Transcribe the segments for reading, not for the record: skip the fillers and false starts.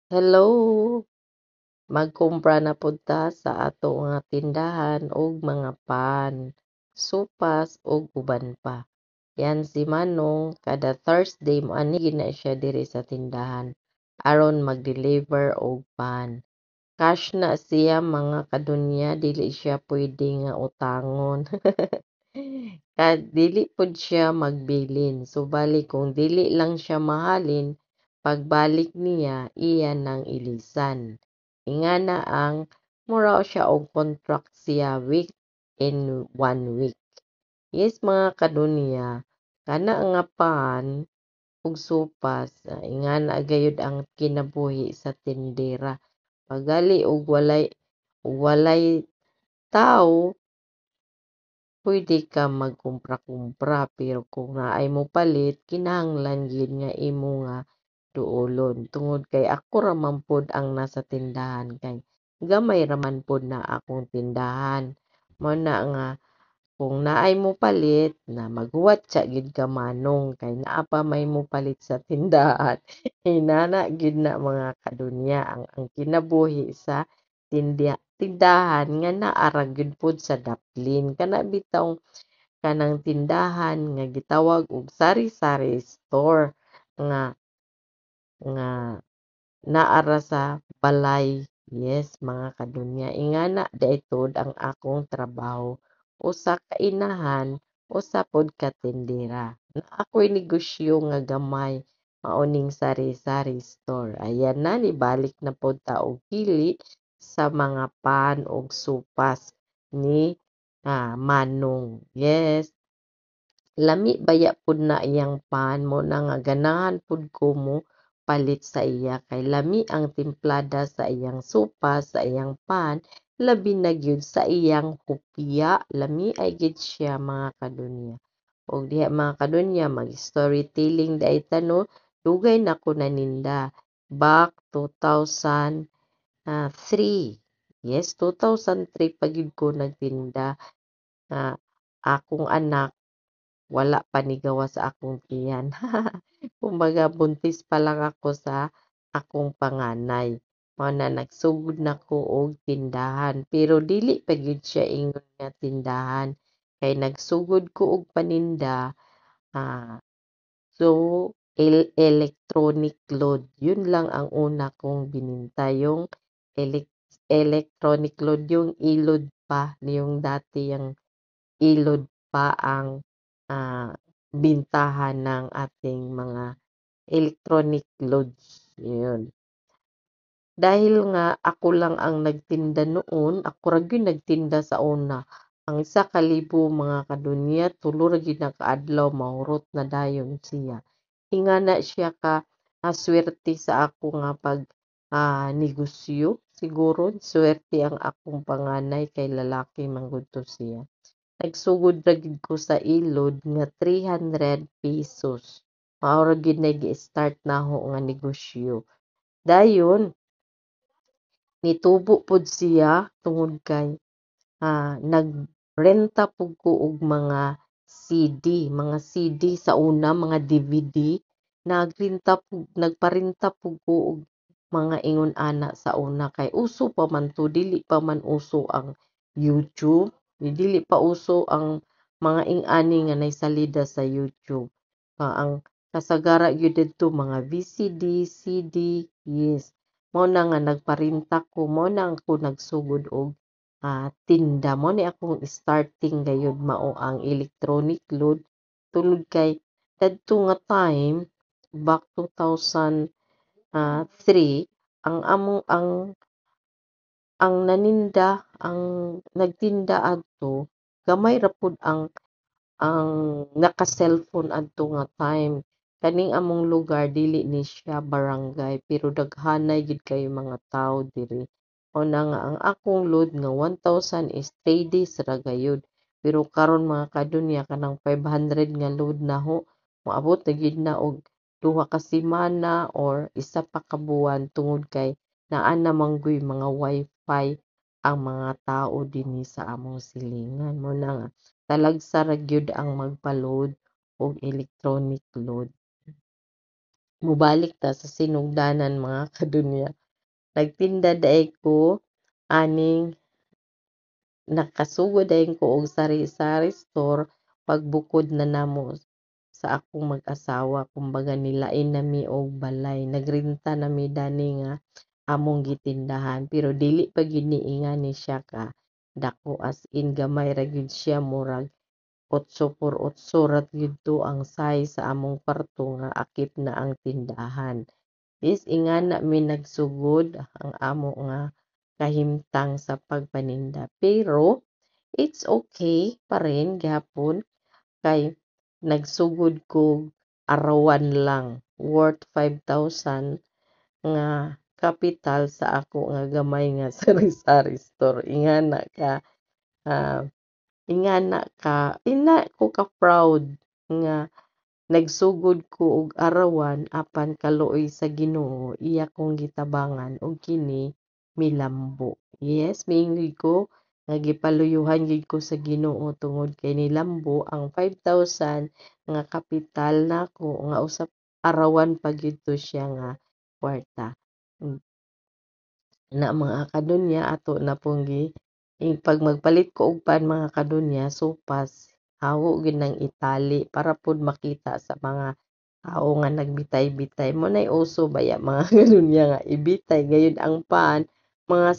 Hello, magkumpra na pud ta sa ato nga tindahan og mga pan, sopas ug uban pa. Yan si Manong kada Thursday moani gina siya diri sa tindahan aron mag-deliver og pan. Cash na siya mga kadunya, dili siya pwede nga utangon. Dili pud siya magbilin. So bali kung dili lang siya mahalin, pagbalik niya iya nang ilisan. Ingana ang mura siya og contract siya week in 1 week. Yes mga kadunya, kana nga pan ug sopas, ingana gayud ang kinabuhi sa tindera. Pagali og walay tao, pwede ka magkumpra-kumpra pero kung naay mo palit kinahanglan gyud nga imo nga duolon. Tungod kay ako ra man pod ang nasa tindahan kay gamay ra man pod na akong tindahan. Mao na nga kung naay mo palit na maghuwat gyud ka Manong kay naa pa may mo palit sa tindahan. Inana gyud na mga kadunya ang kinabuhi sa tindahan nga naa ra gyud pod sa daplin. Kana bitaw kanang tindahan nga gitawag og sari-sari store nga nga naa ra sa balay. Yes mga kadunya, ingana daytod ang akong trabaho. Usa ka inahan, usa pod ka tindera. Na ako'y negosyo nga gamay mauning sari-sari store. Ayan na nibalik na pod ta og hili sa mga pan ug sopas ni Manong. Yes, lami baya pud na iyang pan mo na nga ganahan pud ko mo palit sa iya kay lami ang timplada sa iyang sopas, sa iyang pan, labi na gyud sa iyang hopya. Lami ay gyud siya mga kadunya. Og diha mga kadunya mag-storytelling dayta no. Dugay na ko naninda back 2003. Yes, 2003 pa gyud ko nagtinda. Akong anak wala pa ni gawa sa akong tiyan. Kumbaga buntis pa lang ako sa akong panganay. Mao na nagsugod na ko og tindahan pero dili pa gyud siya ingon nga tindahan kay nagsugod ko og paninda. So electronic load yun lang ang una kong bininta, yung electronic load, yung ilod pa, yung dati yung ilod pa ang ah, bintahan ng ating mga electronic loads. Yun. Dahil nga ako lang ang nagtinda noon, ako ra gyud nagtinda sa una. Ang 1,000 mga kadunya, tulo ra gyud na kaadlaw mahurot na dayon siya. Ingana siya ka swerte sa ako nga pag negosyo. Siguro swerte ang akong panganay kay lalaki man gud to siya. Nagsugod ra gid ko sa ilod nga 300 pesos. Mao ra gid na gi-start naho nga negosyo. Dayon nitubo pod siya tungod kay nagrenta pud ko og mga CD sa una, mga DVD. Nagparenta pud ko og mga ingon ana sa una kay uso pa man to, dili pa man uso ang YouTube, dili pa uso ang mga ing-ani nga naysalida sa YouTube. Ang kasagara gyud didto mga VCD, CD, yes. Mao na nga nagparinta ko, mao na ako nagsugod og tinda. Mao ni akong starting gayud mao ang electronic load tungod kay dadto nga time back 2003 ang among ang naninda ang nagtinda adto gamay ra pud ang naka-cellphone adto nga time. Kaning among lugar dili ni siya barangay pero daghanay gid kayo mga tao diri. Mao na nga ang akong load nga 1,000 is 3 days ra gayud. Pero karon mga kadunya kanang 500 nga load naho moabot na gid na og 2 ka semana or isa pa ka buwan tungod kay naa namang mga wifi ang mga tao dinhi sa among silingan. Mo na nga talagsa ra gyud ang magpa-load og electronic load. mubalik ta sa sinugdanan mga kadunya. Nagtinda daay ko aning nakasugod dayon ko og sari-sari store pagbukod na namo sa akong mag-asawa kumbaga nilain nami og balay nagrenta nami dani nga among gitindahan pero dili pa gyud niingani siya ka dako as in gamay ra gyud siya murag 8x8 ra gyud to ang size sa among kwarto nga akip na ang tindahan. Is ingana mi nagsugod ang amo nga kahimtang sa pagpaninda pero it's okay pa rin gyapon kay nagsugod ko arawan lang worth 5,000 nga kapital sa ako nga gamay nga sari-sari store ah, ingana ka ina ko ka proud nga nagsugod ko og arawan apan kaluoy sa Ginoo iya kong gitabangan og kini milambo. Yes, miingon ko nga gipaluyuhan gid ko sa Ginoo tungod kay nilambo ang 5,000 nga kapital nako nga usap arawan pa gyud to siya nga kwarta. Mm, na mga kadunya ato na pong pag magpalit ko og pan mga kadunya sopas hawo gyud nang itali para pud makita sa mga tao nga nagbitay-bitay mo nay uso baya mga kadunya nga ibitay gayud ang pan mga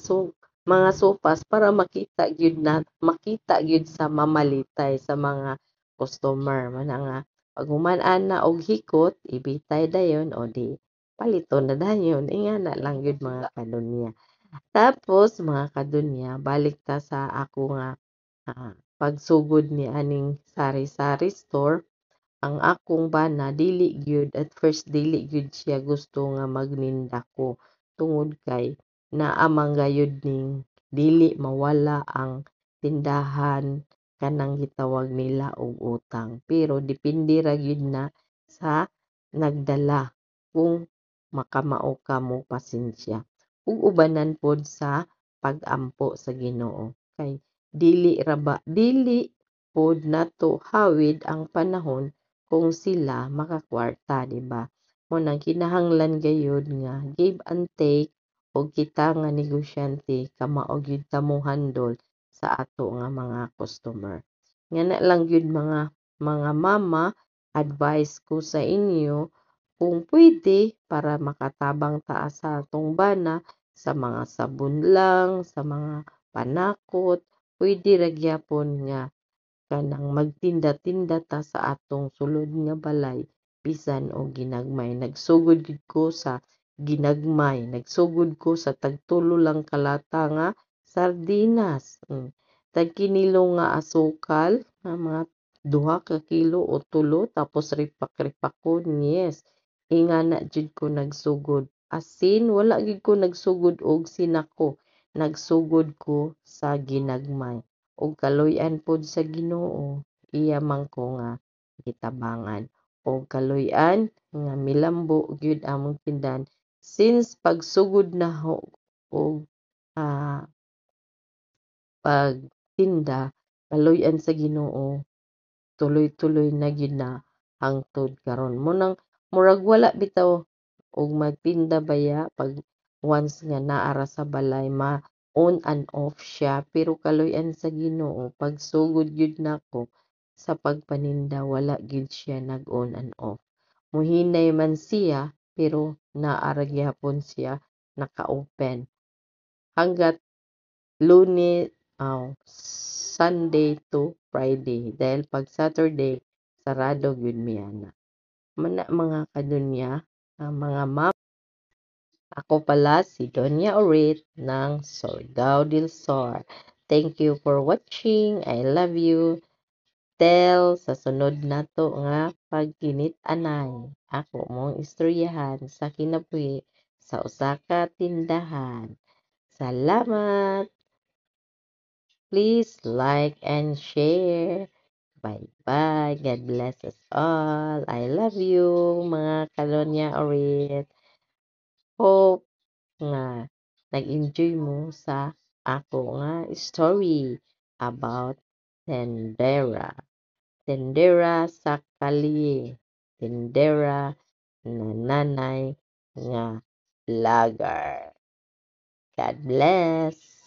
mga sopas para makita gyud sa mamalitay sa mga customer man nga pag human ana og hikot ibitay dayon o di paliton na dayon ingana lang gyud mga kadunya. Tapos mga kadunya balik ta sa ako nga pagsugod ni aning sari-sari store ang akong bana dili gyud at first dili gyud siya gusto nga magninda ko tungod kay naa man gayud ning dili mawala ang tindahan kanang gitawag nila og utang pero depende ra gyud na sa nagdala kung makamao ka mo pasensya ug ubanan pod sa pag-ampo sa Ginoo kay dili pod nato hawid ang panahon kung sila makakwarta, di ba? Mo nang kinahanglan gayud nga give and take o kita nga negosyante kamao gyud ta mo handle sa ato nga mga customer. Ngana lang gyud mga mama, advice ko sa inyo kung pwede para makatabang ta sa atong bana sa mga sabon lang, sa mga panakot, pwede ra gyapon nga kanang magtinda-tinda ta sa atong sulod nga balay bisan og ginagmay nagsugod gid ko sa ginagmay nagsugod ko sa tagtulo lang kalata nga sardinas tag kinilo nga asukal nga mga 2 ka kilo o 3 tapos ripak-ripakon yes ingana jud ko nagsugod asin wala gid ko nagsugod og sinako nagsugod ko sa ginagmay ug kaloy-an pod sa Ginoo iya man ko nga gitabangan ug kaloy-an nga milambo gyud among tindahan since pagsugod na og pagtinda kaloy-an sa Ginoo tuloy-tuloy na gyud na hangtod karon mo nang murag wala bitaw og magtinda baya pag once nga naa ra sa balay on and off siya pero kaloy-an sa Ginoo pagsugod gyud nako sa pagpaninda wala gyud siya nag on and off muhinay man siya pero naa ra gyapon siya naka-open hanggat Lunes Sunday to Friday dahil pag Saturday sarado gyud mi ana mana mga kadunya mga ma'am ako pala si Donya Orit ng Surigao del Sur. Thank you for watching. I love you. Tel sa sunod nato nga pagkinit-anay. Ako mong istoryahan sa kinabuhi sa usa ka tindahan. Salamat. Please like and share. Bye-bye. God bless us all. I love you mga kalonya Orit. Hope nga nag-enjoy mo sa ako nga story about tendera. Tendera sa kalye. Tendera na nanay nga vlogger. God bless!